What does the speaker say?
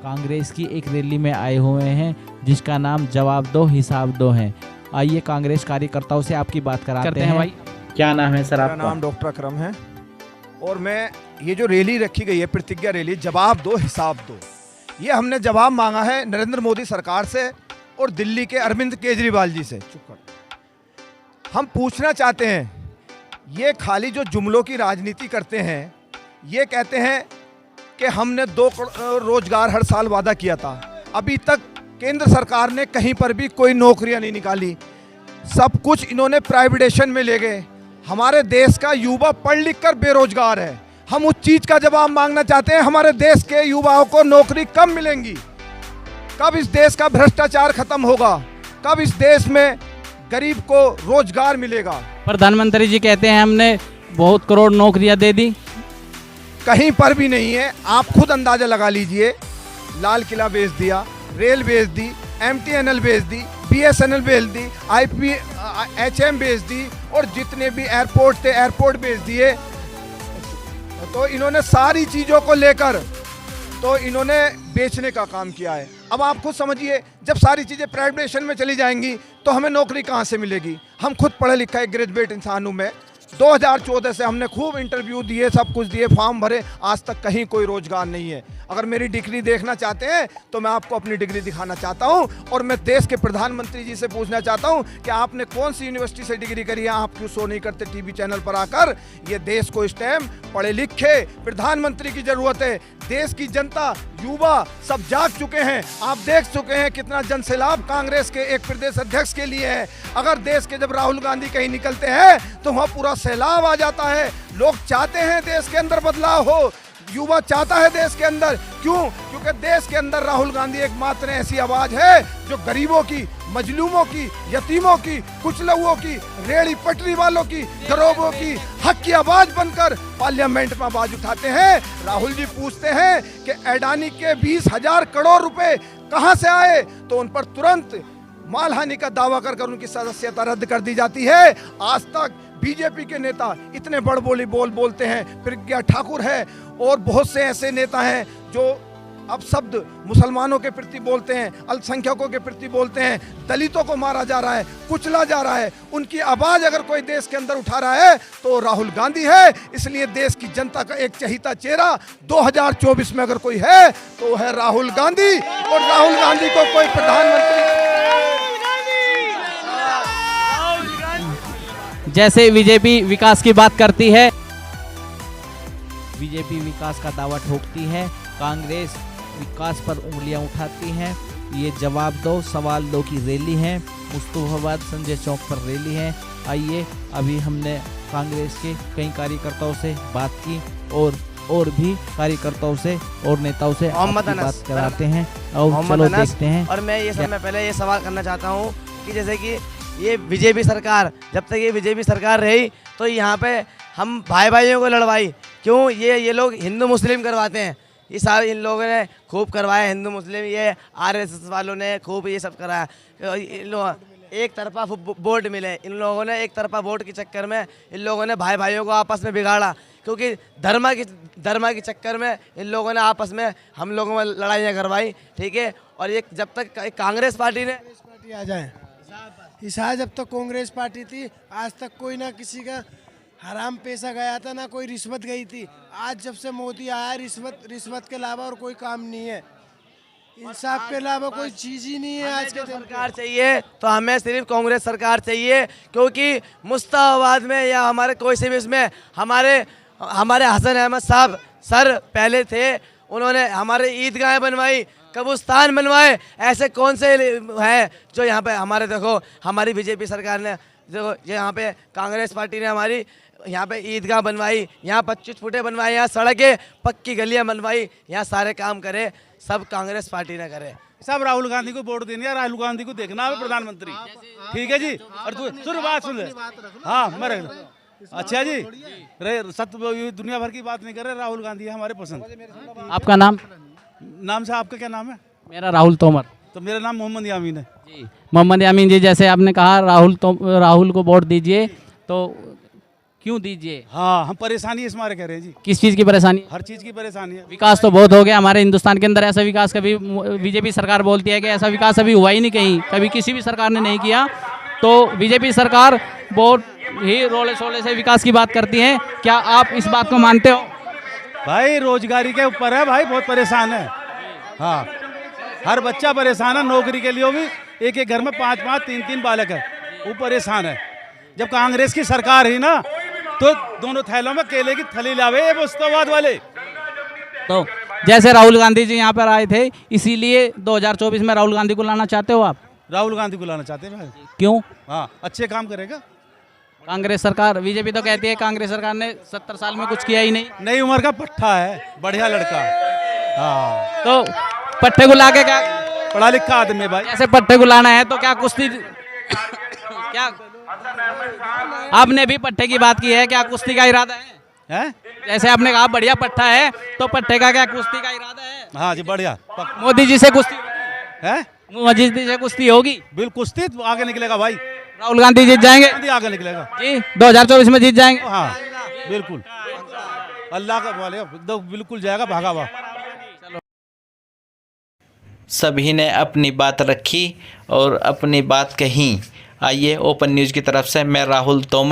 कांग्रेस की एक रैली में आए हुए हैं जिसका नाम जवाब दो हिसाब दो है। आइए कांग्रेस कार्यकर्ताओं से आपकी बात कराते हैं। भाई क्या नाम है सर आपका? मेरा नाम डॉक्टर अकरम है और मैं ये जो रैली रखी गई है प्रतिज्ञा रैली जवाब दो हिसाब दो, ये हमने जवाब मांगा है नरेंद्र मोदी सरकार से और दिल्ली के अरविंद केजरीवाल जी से। हम पूछना चाहते हैं, ये खाली जो जुमलों की राजनीति करते हैं, ये कहते हैं कि हमने 2 करोड़ रोजगार हर साल वादा किया था, अभी तक केंद्र सरकार ने कहीं पर भी कोई नौकरियां नहीं निकाली, सब कुछ इन्होंने प्राइवेटाइजेशन में ले गए। हमारे देश का युवा पढ़ लिख कर बेरोजगार है, हम उस चीज का जवाब मांगना चाहते हैं। हमारे देश के युवाओं को नौकरी कब मिलेंगी? कब इस देश का भ्रष्टाचार खत्म होगा? कब इस देश में गरीब को रोजगार मिलेगा? प्रधानमंत्री जी कहते हैं हमने बहुत करोड़ नौकरियां दे दी, कहीं पर भी नहीं है। आप खुद अंदाजा लगा लीजिए, लाल किला बेच दिया, रेल बेच दी, MTNL बेच दी, BSNL बेच दी, HM बेच दी और जितने भी एयरपोर्ट थे एयरपोर्ट बेच दिए। तो इन्होंने सारी चीज़ों को लेकर तो इन्होंने बेचने का काम किया है। अब आप खुद समझिए, जब सारी चीज़ें प्राइवेटाइजेशन में चली जाएंगी तो हमें नौकरी कहाँ से मिलेगी? हम खुद पढ़े लिखा एक ग्रेजुएट इंसान हूँ मैं। 2014 से हमने खूब इंटरव्यू दिए, सब कुछ दिए, फॉर्म भरे, आज तक कहीं कोई रोजगार नहीं है। अगर मेरी डिग्री देखना चाहते हैं तो मैं आपको अपनी डिग्री दिखाना चाहता हूं और मैं देश के प्रधानमंत्री जी से पूछना चाहता हूं कि आपने कौन सी यूनिवर्सिटी से डिग्री करी है, आप क्यों शो नहीं करते टीवी चैनल पर आकर? ये देश को इस टाइम पढ़े लिखे प्रधानमंत्री की जरूरत है। देश की जनता, युवा सब जाग चुके हैं। आप देख चुके हैं कितना जनसैलाब कांग्रेस के एक प्रदेश अध्यक्ष के लिए है। अगर देश के जब राहुल गांधी कहीं निकलते हैं तो वहाँ पूरा सैलाब आ जाता है। लोग चाहते हैं देश के अंदर बदलाव हो, युवा चाहता है देश के अंदर। क्यों? क्योंकि देश के अंदर राहुल गांधी एकमात्र ऐसी आवाज है जो गरीबों की, मजलूमों की, यतीमों की, कुचलुओं की, रेड़ी पटरी वालों की, गरीबों की हक की आवाज बनकर पार्लियामेंट में आवाज उठाते हैं। राहुल जी पूछते हैं कि अडानी के 20,000 करोड़ रुपए कहां से आए, तो उन पर तुरंत मालहानि का दावा कर उनकी सदस्यता रद्द कर दी जाती है। आज तक बीजेपी के नेता इतने बड़ बोलते हैं, प्रज्ञा ठाकुर है और बहुत से ऐसे नेता हैं जो अब शब्द मुसलमानों के प्रति बोलते हैं, अल्पसंख्यकों के प्रति बोलते हैं, दलितों को मारा जा रहा है, कुचला जा रहा है। उनकी आवाज अगर कोई देश के अंदर उठा रहा है तो राहुल गांधी है। इसलिए देश की जनता का एक चहीता चेहरा 2024 में अगर कोई है तो है राहुल गांधी। और राहुल गांधी को कोई प्रधानमंत्री, जैसे बीजेपी विकास की बात करती है, बीजेपी विकास का दावा ठोकती है, कांग्रेस विकास पर उंगलियां उठाती हैं। ये जवाब दो सवाल दो की रैली है, मुस्तफाबाद संजय चौक पर रैली है। आइए अभी हमने कांग्रेस के कई कार्यकर्ताओं से बात की और भी कार्यकर्ताओं से और नेताओं से बात कराते हैं और चलो देखते हैं। और मैं ये सब मैं पहले ये सवाल करना चाहता हूँ कि जैसे कि ये बीजेपी सरकार, जब तक ये बीजेपी सरकार रही तो यहाँ पे हम भाई भाइयों को लड़वाई क्यों? ये लोग हिंदू मुस्लिम करवाते हैं, ये सारे इन लोगों ने खूब करवाया, हिंदू मुस्लिम, ये RSS वालों ने खूब ये सब कराया। एक तरफा वोट मिले, इन लोगों ने एक तरफा वोट के चक्कर में इन लोगों ने भाई भाइयों को आपस में बिगाड़ा, क्योंकि धर्म के चक्कर में इन लोगों ने आपस में हम लोगों में लड़ाइयाँ करवाई। ठीक है, और ये जब तक कांग्रेस पार्टी ने आ जाए, ईसा जब तक कांग्रेस पार्टी थी आज तक कोई ना किसी का हराम पैसा गया था, ना कोई रिश्वत गई थी। आज जब से मोदी आया, रिश्वत के अलावा और कोई काम नहीं है, इंसाफ के अलावा कोई चीज ही नहीं है। आज के सरकार चाहिए तो हमें सिर्फ कांग्रेस सरकार चाहिए, क्योंकि मुस्ताबाद में या हमारे कोई से भी इसमें हमारे हसन अहमद साहब सर पहले थे, उन्होंने हमारे ईदगाहें बनवाई, कब्रिस्तान बनवाए। ऐसे कौन से हैं जो यहाँ पे हमारे, देखो हमारी बीजेपी सरकार ने, देखो यहाँ पे कांग्रेस पार्टी ने हमारी यहाँ पे ईदगाह बनवाई, यहाँ 25 फुटे बनवाए, यहाँ सड़कें पक्की गलियाँ बनवाई, यहाँ सारे काम करे, सब कांग्रेस पार्टी ने करे। सब राहुल गांधी को वोट देनी है, राहुल गांधी को देखना है प्रधानमंत्री। ठीक है जी, और तू सुन बात सुन ले। हाँ मैं अच्छा जी, सत्य दुनिया भर की बात नहीं कर रहे, राहुल गांधी है हमारे पसंद। आपका नाम से आपका क्या नाम है? मेरा राहुल तोमर। तो मेरा नाम मोहम्मद यामीन है जी। मोहम्मद यामीन जी, जैसे आपने कहा राहुल को वोट दीजिए, तो क्यों दीजिए? हाँ, हम परेशानी इस मारे कह रहे हैं जी, किस चीज़ की परेशानी? हर चीज़ की परेशानी है। विकास तो बहुत हो गया हमारे हिंदुस्तान के अंदर। ऐसा विकास कभी बीजेपी सरकार बोलती है कि ऐसा विकास अभी हुआ ही नहीं कहीं, कभी किसी भी सरकार ने नहीं किया। तो बीजेपी सरकार बहुत ही रोले शोले से विकास की बात करती है। क्या आप इस बात को मानते हो? भाई रोजगारी के ऊपर है भाई, बहुत परेशान है। हाँ, हर बच्चा परेशान है, नौकरी के लिए भी एक एक घर में 5-5 3-3 बालक है, वो परेशान है। जब कांग्रेस की सरकार है ना, तो दोनों थैलों में केले की थैली लावे ये मुस्तफाबाद वाले। तो जैसे राहुल गांधी जी यहाँ पर आए थे, इसीलिए 2024 में राहुल गांधी को लाना चाहते हो आप? राहुल गांधी को लाना चाहते हैं भाई। क्यों? हाँ, अच्छे काम करेगा। कांग्रेस सरकार, बीजेपी तो कहती है कांग्रेस सरकार ने 70 साल में कुछ किया ही नहीं। नई उम्र का पट्टा है, बढ़िया लड़का। हाँ, तो पट्टे को लाके क्या, पढ़ा लिखा आदमी है भाई। जैसे पट्टे को लाना है तो क्या कुश्ती क्या आपने भी पट्टे की बात की है, क्या कुश्ती का इरादा है? हैं? जैसे आपने कहा बढ़िया पट्टा है, तो पट्टे का क्या कुश्ती का इरादा है? हाँ जी, बढ़िया। मोदी जी से कुश्ती है? मोदी जी से कुश्ती होगी? बिल्कुल, कुश्ती तो आगे निकलेगा भाई, राहुल गांधी जीत जाएंगे गांधी आगे निकलेगा जी, 2024 में जीत जाएंगे। हाँ बिल्कुल, अल्लाह का वाले बिल्कुल जाएगा, भागा हुआ। सभी ने अपनी बात रखी और अपनी बात कही। आइए ओपन न्यूज़ की तरफ से मैं राहुल तोमर